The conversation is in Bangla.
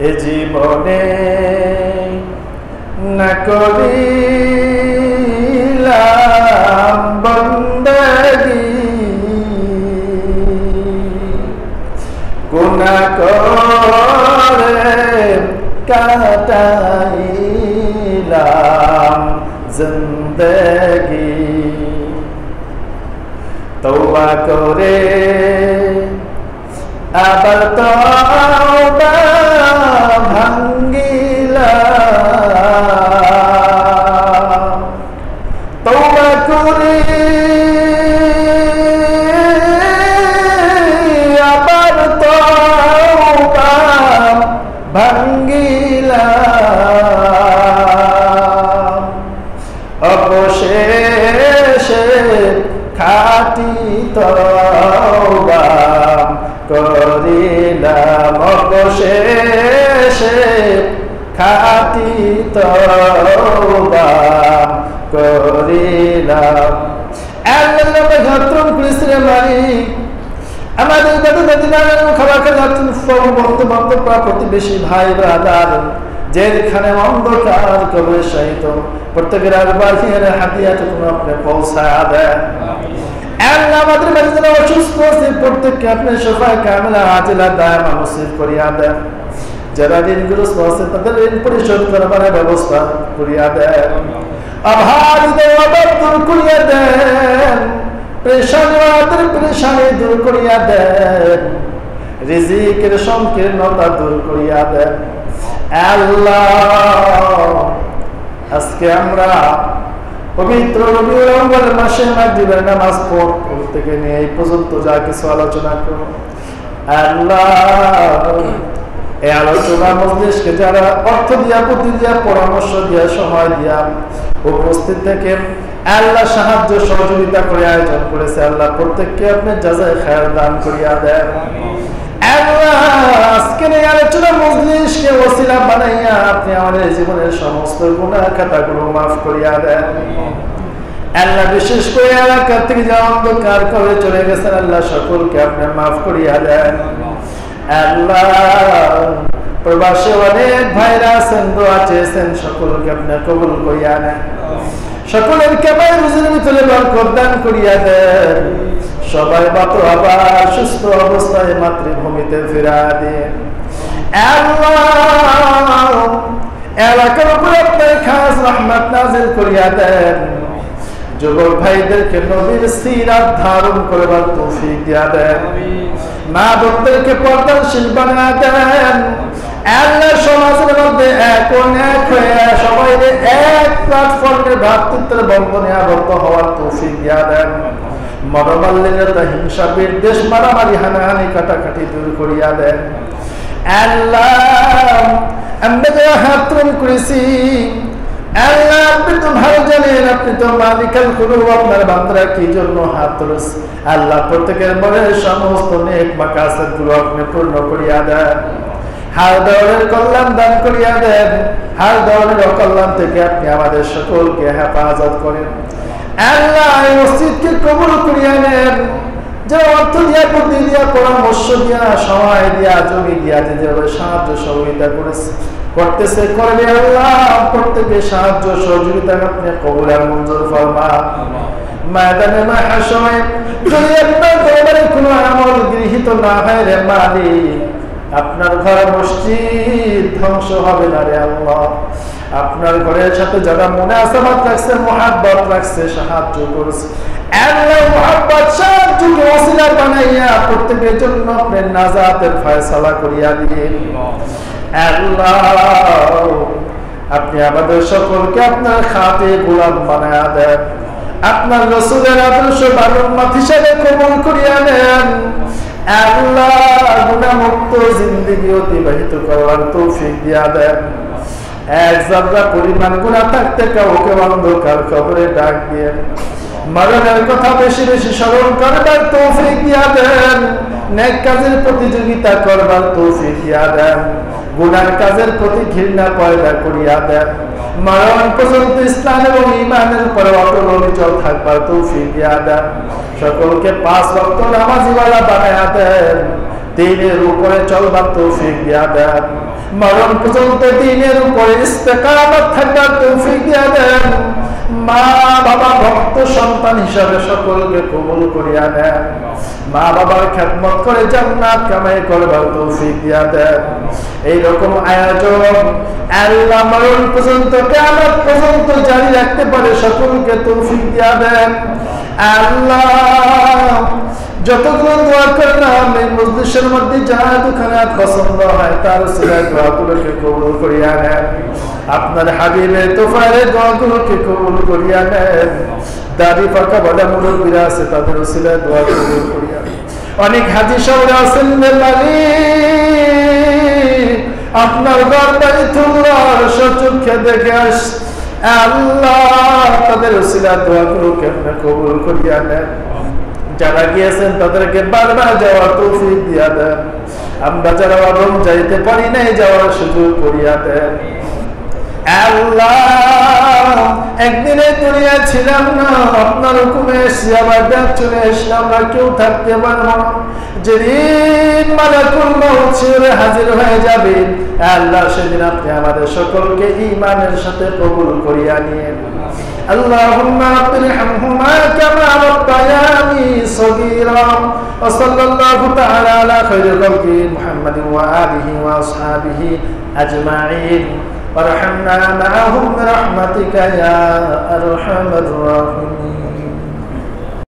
এ জীবনে না করিলাম বন্দেগী, গুনাহ করে কাটাইলাম জিন্দেগী। তওবা করে আবার তওবা ভাঙ্গিলাম, তওবা করে আবার তওবা ভাঙ্গিলাম, অবশেষে খাঁটি তওবা করিলাম, অবশেষে খাঁটি তওবা করিলাম। আল্লাহর নামে ঘাতন করেছে মালিক, আমাদের দাদা দাদি নানার খাবার খাচ্ছেন, বন্ধু বান্ধব প্রতিবেশী ভাই ব্রাদার যেখানে অন্ধকার কবরে শায়িত প্রত্যেকের আরবাহির হাদিয়াতুকুম আপনি পৌঁছায়া দেন। আল্লাহ আমাদের মাঝে যারা অসুস্থ আছে প্রত্যেককে আপনি শিফা কামিলা আজিলা দায়মা নসিব করিয়া দেন। যারা ঋণগ্রস্ত আছে তাদের ঋণ পরিশোধ করবার ব্যবস্থা করিয়া দেন। অভাবীদের অভাব দূর করিয়া দেন, পেরেশানিদের পেরেশানি দূর করিয়া দেন, রিজিকের সংকীর্ণতা দূর করিয়া দেন। আল্লাহ আজকে আমরা পবিত্র রবিউল আউয়াল মাসে মাগরিবের নামাজ পড়তে থেকে নিয়ে এই পর্যন্ত যা কিছু আলোচনা করব, আল্লাহ এই আলোচনা মজলিসকে যারা অর্থ দিয়া বুদ্ধি দিয়া পরামর্শ দিয়া সময় দিয়া উপস্থিত থেকে আল্লাহ সাহায্য সহযোগিতা করে আয়োজন করেছে, আল্লাহ প্রত্যেককে আপনি জাযায়ে খায়র দান করিয়া দেন। আল্লাহ আজকের এই আলোচনা মজলিসকে ওসিলা বানাইয়া আপনি আমাদের জীবনের সমস্ত গুনাহ খাতাগুলো মাফ করিয়া দেন। আল্লাহ বিশেষ করে এলাকা থেকে যা অন্ধকার করে চলে গেছেন আল্লাহ সকলকে আপনি মাফ করিয়া দেন। আল্লাহ প্রবাসে অনেক ভাইরা আছেন, দোয়া চেয়েছেন, সকলকে আপনি কবুল করিয়া নেন। সকলের কামাই রুজির ভিতরে বরকত দান করিয়া দেন। সবাই বাতো আবার সুস্থ অবস্থায় মাতৃভূমিতে ফিরা দেন। আল্লাহ এলাকার উপরে আপনার খাস রহমত নাজিল করিয়া দেন। যুবক ভাইদেরকে নবীর সিরাত ধারণ করবার তৌফিক দিয়া দেন। মা বোনদেরকে পর্দাশীল বানিয়ে দেন। আল্লাহ সমাজের মধ্যে এক হয়ে সবাই এক প্ল্যাটফর্মের ভ্রাতৃত্বের বন্ধনে আবদ্ধ হওয়ার তৌফিক দিয়া দেন। মনোমালিন্যতা, হিংসা, বিদ্বেষ, মারামারি, হানাহানি, কাটাকাটি দূর করিয়া দেন। আল্লাহ আমরা যারা হাত তুলে করেছি আল্লাহ আপনি তো ভালো জানেন, আপনি তো মালিকাল কুলুব, আপনার বান্দারা কি জন্য হাত তুলেছে। আল্লাহ প্রত্যেকের মনের সমস্ত নেক মাকাসিদ গুলো আপনি পূর্ণ করিয়া দেন। হার দওয়ারের কল্যাণ দান করিয়া দেন। হার দওয়ারের অকল্যাণ থেকে আপনি আমাদের সকলকে হেফাজত করেন। আল্লাহ এই মসজিদকে কবুল করিয়া নেন। যে অর্থ দিয়া, বুদ্ধি দিয়া, পরামর্শ দিয়া, সময় দিয়া, জমি দিয়া যেভাবে সাহায্য সহযোগিতা করতেছে করবে আল্লাহ প্রত্যেকে সাহায্য সহযোগিতা আপনি কবুল আর মঞ্জুর ফরমান। ময়দানে মাহশরে যদি আপনার দরবারে কোনো আমল গৃহীত না হয় রে মালিক, আপনার ঘর মসজিদ ধ্বংস হবে না রে আল্লাহ। আপনার ঘরের সাথে যারা মুনাসাবাত রাখছে, মুহাব্বত রাখছে, সাহায্য করছে আল্লাহ মুহাব্বত সাহায্যকে ওসিলা বানাইয়া প্রত্যেকের জন্য আপনি নাজাতের ফয়সালা করিয়া দিন। আল্লাহ আপনি আমাদের সকলকে আপনার খাঁটি গোলাম বানায়া দেন। আপনার রাসূলের আদর্শ উম্মত হিসেবে কবুল করিয়া নেন। আল্লাহ গুনাহমুক্ত জিন্দেগি অতিবাহিত করার তৌফিক দিয়া দেন। এক যাত্রা পরিমাণ গুনাহ থাকতে কাউকে অন্ধকার কবরে ডাক দিয়ে মরণের কথা বেশি বেশি স্মরণ করবার তৌফিক দিয়া দেন। নেক কাজের প্রতিযোগিতা করবার তৌফিক দিয়া দেন। গুনার কাজের প্রতি ঘৃণা পয়দা করিয়া দেন। মরণ পর্যন্ত ইসলাম এবং ঈমানের উপরে অটল অবিচল থাকবার তৌফিক দিয়া দেন। সকলকে 5 ওয়াক্ত নামাজি ওয়ালা বানায়া দেন। দ্বীনের উপরে চলবার তৌফিক দিয়া দেন। মরণ পর্যন্ত দ্বীনের উপরে ইস্তেকামত থাকার তৌফিক দিয়ে দেন। মা বাবা ভক্ত সন্তান হিসাবে সকলকে কবুল করিয়া দেন। মা বাবার খেদমত করে জান্নাত কামাই করবার তৌফিক দিয়া দেন। এইরকম আয়োজন আল্লাহ মরণ পর্যন্ত কিয়ামত পর্যন্ত জারি রাখতে পারে সকলকে তৌফিক দিয়া দেন। আল্লাহ যতগুলো দোয়া করলাম এই মজলিসের মধ্যে যারা দুখানা পছন্দ হয় তার সিলাই দোয়াগুলোকে কবুল করিয়া নেন। আপনার হাবিবের তোফায়ের দোয়াগুলোকে কবুল করিয়া নেন। দাড়ি পাকা বড় মুরব্বীরা আছে তাদের সিলাই দোয়া কবুল করিয়া নেন। অনেক হাজি সাহেবরা আছেন আপনার দরবারে তোমরার সচক্ষে দেখে আস। আল্লাহ তাদের সিলাই দোয়াগুলোকে আপনি কবুল করিয়া নেন। যারা গিয়েছেন তাদেরকে বারবার যাওয়ার তৌফিক দিয়া দেন। আমরা যারা রোম যাইতে পারি নাই যাওয়ার সুযোগ করিয়া দেন। আল্লাহ একদিনে দুনিয়া ছিলাম না, আপনার হুকুমে এসে আবার চলে এসলাম না, কেউ থাকতে পারবো না। যেদিন মালাকুল মউত শিরে হাজির হয়ে যাবে আল্লাহ সেদিন আপনি আমাদের সকলকে ঈমানের সাথে কবুল করিয়া নিয়েন। اللهم رب ارحمهما كما ربياني صغيرا وصلى الله تعالى على خير خلقه محمد وآله وأصحابه أجمعين وارحمنا معهم برحمتك يا أرحم الراحمين.